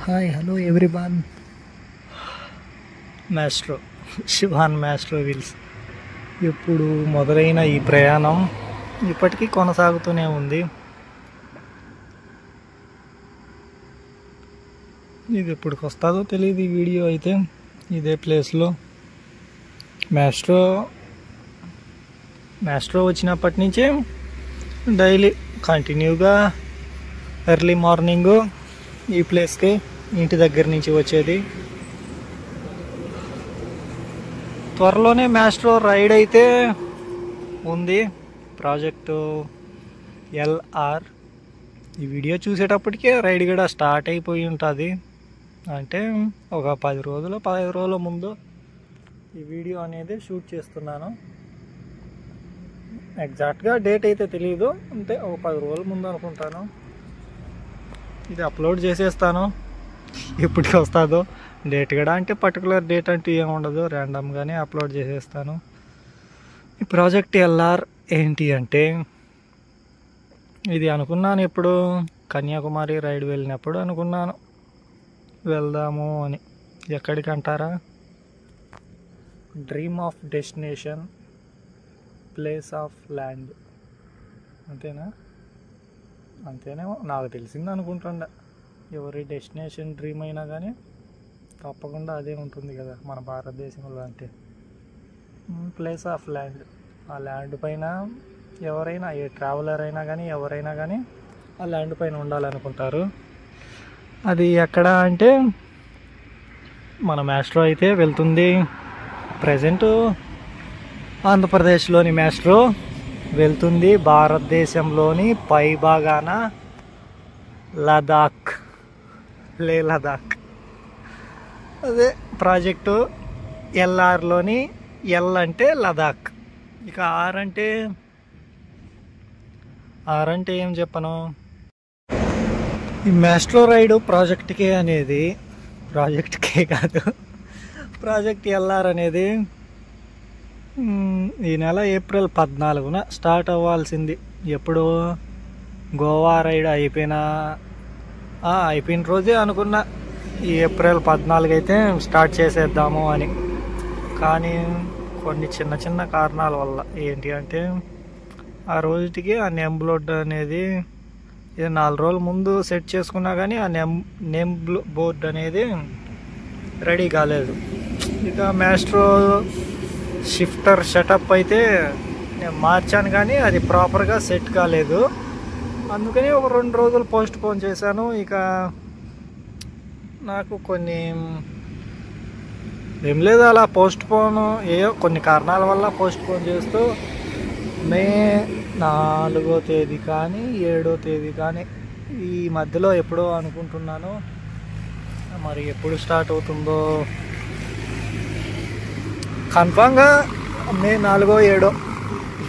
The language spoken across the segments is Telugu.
Hi hello everyone. Maestro Shivan maestro wheels ఇప్పుడు మొదలైన ఈ ప్రయాణం ఇప్పటికీ కొనసాగుతూనే ఉంది. ఇది ఎప్పటికి వస్తుందో తెలియదు. ఈ వీడియో అయితే ఇదే ప్లేస్లో మ్యాస్ట్రో వచ్చినప్పటి నుంచే డైలీ కంటిన్యూగా ఎర్లీ మార్నింగ్ ఈ ప్లేస్కి ఇంటి దగ్గర నుంచి వచ్చేది. త్వరలోనే మ్యాస్ట్రో రైడ్ అయితే ఉంది, ప్రాజెక్టు ఎల్ఆర్. ఈ వీడియో చూసేటప్పటికే రైడ్ కూడా స్టార్ట్ అయిపోయి ఉంటుంది. అంటే ఒక 15 రోజుల ముందు ఈ వీడియో అనేది షూట్ చేస్తున్నాను. ఎగ్జాక్ట్గా డేట్ అయితే తెలియదు, అంటే ఒక 10 రోజుల ముందు అనుకుంటాను. ఇది అప్లోడ్ చేసేస్తాను. ఎప్పటికి వస్తుందో డేట్ కూడా అంటే పర్టికులర్ డేట్ అంటూ ఏమి ఉండదు, ర్యాండమ్గానే అప్లోడ్ చేసేస్తాను. ఈ ప్రాజెక్ట్ ఎల్ఆర్ ఏంటి అంటే, ఇది అనుకున్నాను ఎప్పుడు కన్యాకుమారి రైడ్ వెళ్ళినప్పుడు అనుకున్నాను వెళ్దాము అని. ఎక్కడికి అంటారా, dream of destination place of land, అంతేనా? అంతేనేమో, నాకు తెలిసింది అనుకుంటుండ. ఎవరి డెస్టినేషన్ డ్రీమ్ అయినా కానీ తప్పకుండా అదే ఉంటుంది కదా మన భారతదేశంలో. అంటే ప్లేస్ ఆఫ్ ల్యాండ్, ఆ ల్యాండ్ పైన ఎవరైనా, ఏ ట్రావెలర్ అయినా కానీ ఎవరైనా కానీ ఆ ల్యాండ్ పైన ఉండాలనుకుంటారు. అది ఎక్కడ అంటే మన మ్యాస్ట్రో అయితే వెళ్తుంది. ప్రజెంట్ ఆంధ్రప్రదేశ్లోని మ్యాస్ట్రో వెళ్తుంది భారతదేశంలోని పై భాగాన లదాఖ్, లదాఖ్. అదే ప్రాజెక్టు ఎల్ఆర్లోని ఎల్ అంటే లదాఖ్, ఇక ఆర్ అంటే ఏం చెప్పను. ఈ మ్యాస్ట్రో రైడు ప్రాజెక్ట్కే అనేది, ప్రాజెక్ట్కే కాదు, ప్రాజెక్ట్ ఎల్ఆర్ అనేది ఈ నెల ఏప్రిల్ 14న స్టార్ట్ అవ్వాల్సింది. ఎప్పుడు గోవా రైడ్ అయిపోయిన రోజే అనుకున్నా ఈ ఏప్రిల్ 14 అయితే స్టార్ట్ చేసేద్దాము అని. కానీ కొన్ని చిన్న కారణాల వల్ల ఏంటి అంటే, ఆ రోజుకి ఆ నేమ్ బోర్డ్ అనేది 4 రోజుల ముందు సెట్ చేసుకున్నా కానీ ఆ నేమ్ బోర్డ్ అనేది రెడీ కాలేదు. ఇక మ్యాస్ట్రో షిఫ్టర్ సెటప్ అయితే నేను మార్చాను కానీ అది ప్రాపర్గా సెట్ కాలేదు. అందుకని ఒక 2 రోజులు పోస్ట్ పోన్ చేశాను. ఇక నాకు కొన్ని ఏం లేదు, అలా పోస్ట్ పోన్ కొన్ని కారణాల వల్ల పోస్ట్ పోన్ చేస్తూ మే 4వ తేదీ కానీ 7వ తేదీ కానీ ఈ మధ్యలో ఎప్పుడో అనుకుంటున్నాను. మరి ఎప్పుడు స్టార్ట్ అవుతుందో కన్ఫామ్గా మే 4, 7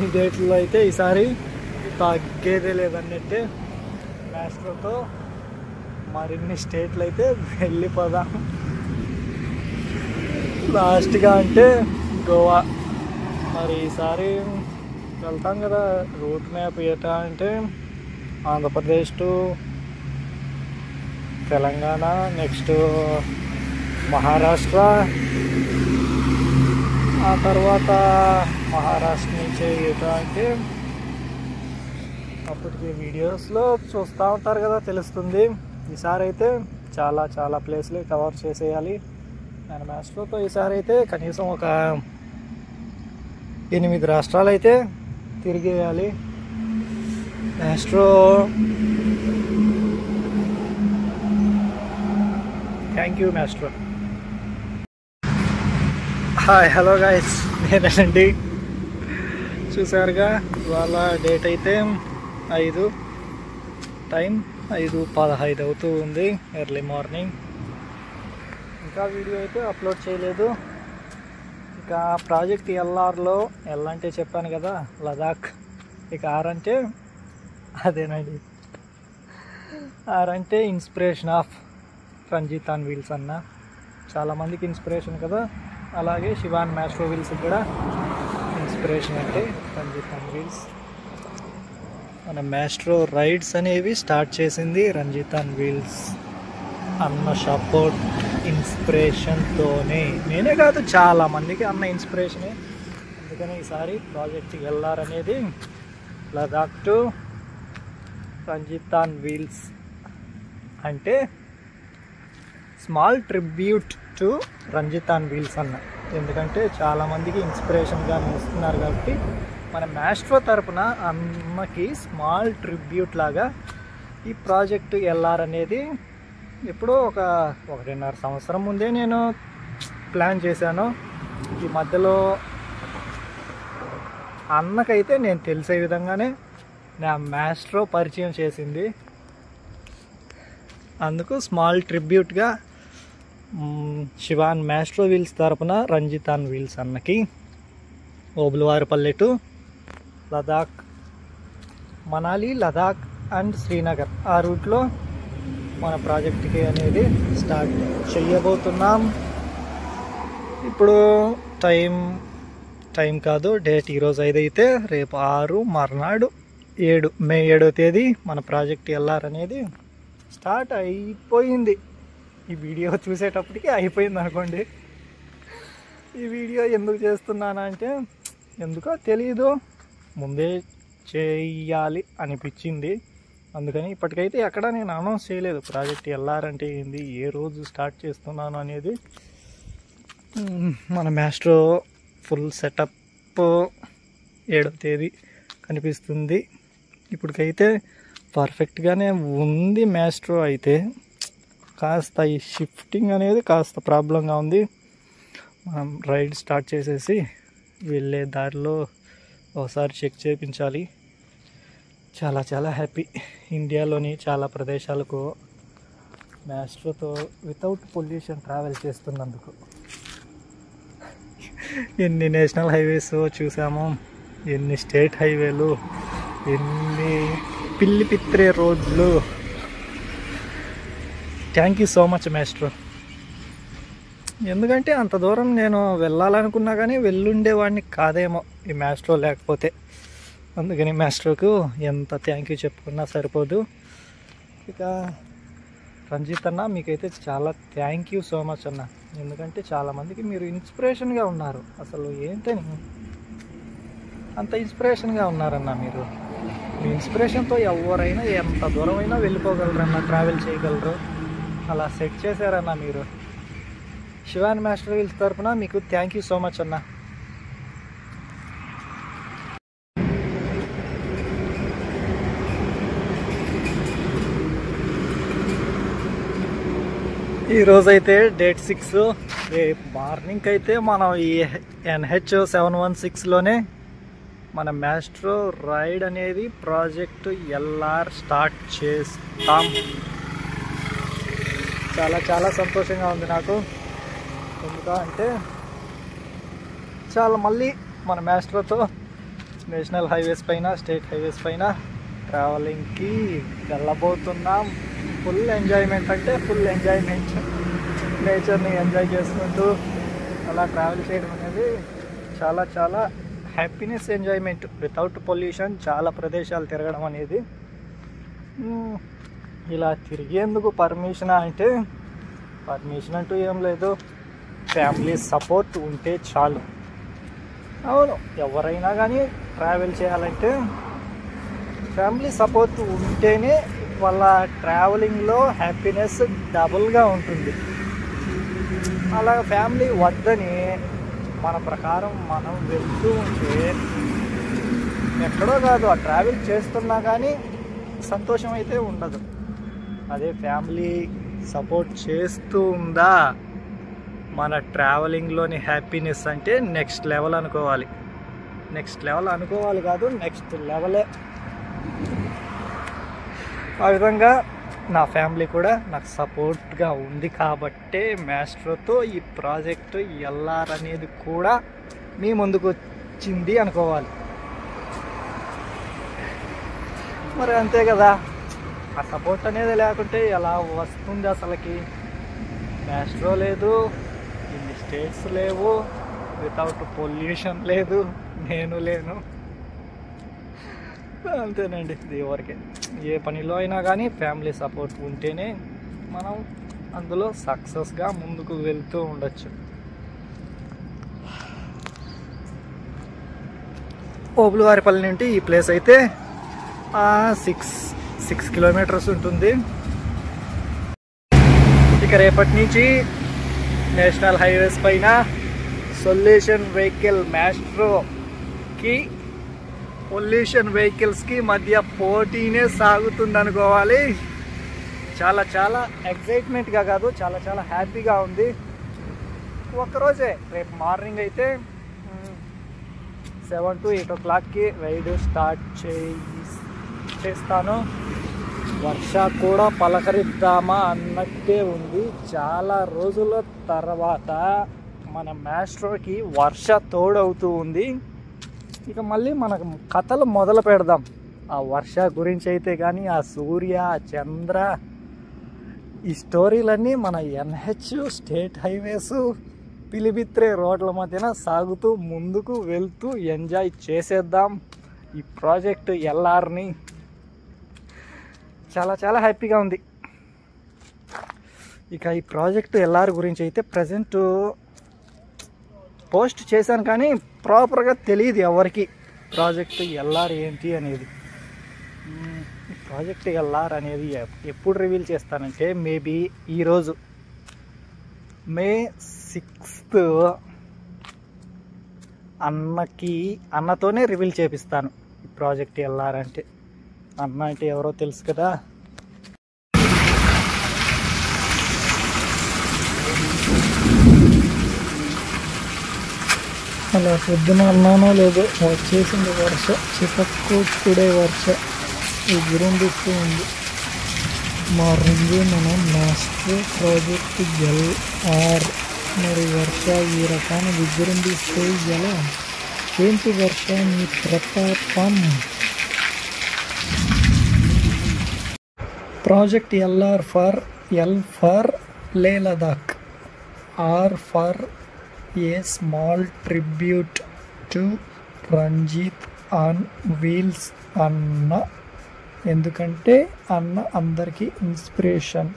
ఈ డేట్లో అయితే ఈసారి తగ్గేదే లేదన్నట్టే. మ్యాస్ట్రోతో మరిన్ని స్టేట్లు అయితే వెళ్ళిపోదాం. లాస్ట్గా అంటే గోవా. మరి ఈసారి వెళ్తాం కదా, రూట్ మ్యాప్ ఏటా అంటే ఆంధ్రప్రదేశ్ టు తెలంగాణ, నెక్స్ట్ మహారాష్ట్ర, ఆ తర్వాత మహారాష్ట్ర నుంచి ఏటా అంటే అప్పటికి వీడియోస్లో చూస్తూ ఉంటారు కదా, తెలుస్తుంది. ఈసారి అయితే చాలా ప్లేస్లు కవర్ చేసేయాలి నేను మ్యాస్ట్రోతో. ఈసారి అయితే కనీసం ఒక 8 రాష్ట్రాలు అయితే తిరిగేయాలి maestro. Thank you maestro. Hi hello guys, నేనండి. చూసారుగా, ఇవాళ డేట్ అయితే 5, టైం 5:15 అవుతూ ఉంది, ఎర్లీ మార్నింగ్. ఇంకా వీడియో అయితే అప్లోడ్ చేయలేదు. ఇక ప్రాజెక్ట్ ఎల్ఆర్లో ఎల్ అంటే చెప్పాను కదా లదాఖ్, ఇక ఆర్ అంటే అదేనండి, ఆర్ అంటే inspiration of Ranjith on wheels అన్న. చాలామందికి ఇన్స్పిరేషన్ కదా, అలాగే శివాన్ మ్యాస్ట్రో వీల్స్ కూడా ఇన్స్పిరేషన్ అంటే రంజిత్ ఆన్ వీల్స్. మన మ్యాస్ట్రో రైడ్స్ అనేవి స్టార్ట్ చేసింది రంజిత్ ఆన్ వీల్స్. అన్న సపోర్ట్ ఇన్స్పిరేషన్తోనే, నేనే కాదు చాలామందికి అన్న ఇన్స్పిరేషనే. అందుకని ఈసారి ప్రాజెక్ట్ ఎల్ఆర్ అనేది Ladakh to Ranjith on wheels అంటే small tribute to Ranjith on wheels అన్న. ఎందుకంటే చాలామందికి ఇన్స్పిరేషన్గా ఇస్తున్నారు కాబట్టి మన మాస్ట్రో తరపున అన్నకి స్మాల్ ట్రిబ్యూట్ లాగా ఈ ప్రాజెక్టు ఎల్ఆర్ అనేది ఎప్పుడో ఒక 1.5 సంవత్సరం ముందే నేను ప్లాన్ చేశాను. ఈ మధ్యలో అన్నకైతే నేను తెలిసే విధంగానే నా మాస్ట్రో పరిచయం చేసింది. అందుకు స్మాల్ ట్రిబ్యూట్గా శివాన్ మాస్ట్రో వీల్స్ తరపున రంజిత్ ఆన్ వీల్స్ అన్నకి ఓబులవారిపల్లె టు లదాఖ్, మనాలి, లదాఖ్ అండ్ శ్రీనగర్ ఆ రూట్లో మన ప్రాజెక్ట్కి అనేది స్టార్ట్ చేయబోతున్నాం. ఇప్పుడు టైం కాదు, డేట్ ఈరోజు 5 అయితే రేపు 6, మర్నాడు 7, మే 7వ తేదీ మన ప్రాజెక్ట్ ఎల్ఆర్ అనేది స్టార్ట్ అయిపోయింది. ఈ వీడియో చూసేటప్పటికి అయిపోయింది అనుకోండి. ఈ వీడియో ఎందుకు చేస్తున్నానంటే ఎందుకో తెలీదు, ముందే చేయాలి అనిపించింది. అందుకని ఇప్పటికైతే ఎక్కడ నేను అనౌన్స్ చేయలేదు ప్రాజెక్ట్ ఎల్ఆర్ అంటే ఏంది, ఏ రోజు స్టార్ట్ చేస్తున్నాను అనేది. మన మాస్ట్రో ఫుల్ సెటప్ 7వ తేదీ కనిపిస్తుంది. ఇప్పటికైతే పర్ఫెక్ట్గానే ఉంది. మాస్ట్రో అయితే కాస్త ఈ షిఫ్టింగ్ అనేది కాస్త ప్రాబ్లంగా ఉంది. మనం రైడ్ స్టార్ట్ చేసేసి వెళ్ళే దారిలో ఒకసారి చెక్ చేయించాలి. చాలా చాలా హ్యాపీ. ఇండియాలోని చాలా ప్రదేశాలకు మాస్ట్రోతో వితౌట్ పొల్యూషన్ ట్రావెల్ చేస్తున్నందుకు. ఎన్ని నేషనల్ హైవేస్ చూసాము, ఎన్ని స్టేట్ హైవేలు, ఎన్ని పిల్లి పిత్రే రోడ్లు. Thank you so much maestro. ఎందుకంటే అంత దూరం నేను వెళ్ళాలనుకున్నా కానీ వెళ్ళుండేవాడిని కాదేమో ఈ మాస్ట్రో లేకపోతే. అందుకని మాస్ట్రోకు ఎంత థ్యాంక్ యూ చెప్పుకున్నా సరిపోదు. ఇక రంజిత్ అన్న మీకైతే చాలా థ్యాంక్ యూ సో మచ్ అన్న. ఎందుకంటే చాలామందికి మీరు ఇన్స్పిరేషన్గా ఉన్నారు. అసలు ఏంటని అంత ఇన్స్పిరేషన్గా ఉన్నారన్న మీరు. మీ ఇన్స్పిరేషన్తో ఎవరైనా ఎంత దూరమైనా వెళ్ళిపోగలరన్న, ట్రావెల్ చేయగలరు. అలా సెట్ చేశారన్న మీరు. శివాన్ మాస్టర్ వీల్స్ తరఫున మీకు థ్యాంక్ యూ సో మచ్ అన్న. ఈరోజైతే డేట్ 6, రేపు మార్నింగ్ అయితే మనం ఈ NH 716లోనే మన మాస్ట్రో రైడ్ అనేది ప్రాజెక్ట్ ఎల్ఆర్ స్టార్ట్ చేస్తాం. చాలా చాలా సంతోషంగా ఉంది నాకు. ఎందుకంటే చాలా మళ్ళీ మన మాస్ట్రోతో నేషనల్ హైవేస్ పైన, స్టేట్ హైవేస్ పైన ట్రావెలింగ్కి వెళ్ళబోతున్నాం. ఫుల్ ఎంజాయ్మెంట్ అంటే ఫుల్ ఎంజాయ్మెంట్. నేచర్ని ఎంజాయ్ చేసుకుంటూ అలా ట్రావెల్ చేయడం అనేది చాలా చాలా హ్యాపీనెస్, ఎంజాయ్మెంట్ వితౌట్ పొల్యూషన్. చాలా ప్రదేశాలు తిరగడం అనేది. ఇలా తిరిగేందుకు పర్మిషన్ అంటే పర్మిషన్ అంటూ ఏం లేదు, ఫ్యామిలీ సపోర్ట్ ఉంటే చాలు. అవును, ఎవరైనా కానీ ట్రావెల్ చేయాలంటే ఫ్యామిలీ సపోర్ట్ ఉంటేనే వాళ్ళ ట్రావెలింగ్లో హ్యాపీనెస్ డబుల్గా ఉంటుంది. అలా ఫ్యామిలీ వద్దని మన ప్రకారం మనం వెళ్తూ ఉంటే ఎక్కడో కాదు, ఆ ట్రావెల్ చేస్తున్నా కానీ సంతోషం అయితే ఉండదు. అదే ఫ్యామిలీ సపోర్ట్ చేస్తూ ఉందా మన ట్రావెలింగ్లోని హ్యాపీనెస్ అంటే నెక్స్ట్ లెవెల్ అనుకోవాలి. నెక్స్ట్ లెవెల్ అనుకోవాలి కాదు, నెక్స్ట్ లెవెలే. ఆ విధంగా నా ఫ్యామిలీ కూడా నాకు సపోర్ట్గా ఉంది కాబట్టే మాస్ట్రోతో ఈ ప్రాజెక్టు ఎల్ఆర్ అనేది కూడా మీ ముందుకు వచ్చింది అనుకోవాలి. మరి అంతే కదా, ఆ సపోర్ట్ అనేది లేకుంటే ఎలా వస్తుంది అసలుకి? మాస్ట్రో లేదు, ఇన్ని స్టేట్స్ లేవు, వితౌట్ పొల్యూషన్ లేదు, నేను లేను. అంతేనండి, ఇది వరకే. ఏ పనిలో అయినా కానీ ఫ్యామిలీ సపోర్ట్ ఉంటేనే మనం అందులో సక్సెస్గా ముందుకు వెళ్తూ ఉండొచ్చు. ఓబులవారిపల్లి నుండి ఈ ప్లేస్ అయితే 6 కిలోమీటర్స్ ఉంటుంది. ఇక రేపటి నుంచి నేషనల్ హైవేస్ పైన సొల్యూషన్ వెహికల్ మ్యాస్ట్రోకి పొల్యూషన్ వెహికల్స్కి మధ్య పోటీనే సాగుతుంది అనుకోవాలి. చాలా చాలా ఎక్సైట్మెంట్గా కాదు, చాలా చాలా హ్యాపీగా ఉంది. ఒక్కరోజే రేపు మార్నింగ్ అయితే 7 to 8 o'clockకి రైడ్ స్టార్ట్ చేస్తాను. వర్ష కూడా పలకరిద్దామా అన్నట్టే ఉంది. చాలా రోజుల తర్వాత మన మ్యాస్ట్రోకి వర్ష తోడవుతూ ఉంది. ఇక మళ్ళీ మనకు కథలు మొదలు పెడదాం. ఆ వర్ష గురించి అయితే కానీ, ఆ సూర్య, ఆ చంద్ర, ఈ స్టోరీలన్నీ మన NH స్టేట్ హైవేస్ పిలిబిత్రే రోడ్ల మధ్యన సాగుతూ ముందుకు వెళ్తూ ఎంజాయ్ చేసేద్దాం ఈ ప్రాజెక్ట్ LRని. చాలా చాలా హ్యాపీగా ఉంది. ఇక ఈ ప్రాజెక్ట్ LR గురించి అయితే ప్రజెంట్ పోస్ట్ చేశాను కానీ ప్రాపర్గా తెలియదు ఎవరికి ప్రాజెక్ట్ LR ఏంటి అనేది. ఈ ప్రాజెక్ట్ LR అనేది ఎప్పుడు రివీల్ చేస్తానంటే మేబీ ఈరోజు May 6th అన్నతోనే రివీల్ చేపిస్తాను ఈ ప్రాజెక్ట్ LR అంటే. అన్న అంటే ఎవరో తెలుసు కదా. అలా పొద్దున అన్నానో లేదో వచ్చేసింది వర్ష, చిపక్కుడే వర్ష ఎగురుండిస్తూ ఉంది. మార్నింగ్ మనం మ్యాస్ట్రో ప్రాజెక్ట్ LR. మరి వర్ష ఈ రకాన్ని విజృంభిస్తే ఎలా? ఏంటి వర్ష నీ ప్రతాపం? Project LR for L for Leh Ladakh, R for a small tribute to Ranjith on wheels అన్న. ఎందుకంటే అన్న అందరికీ ఇన్స్పిరేషన్.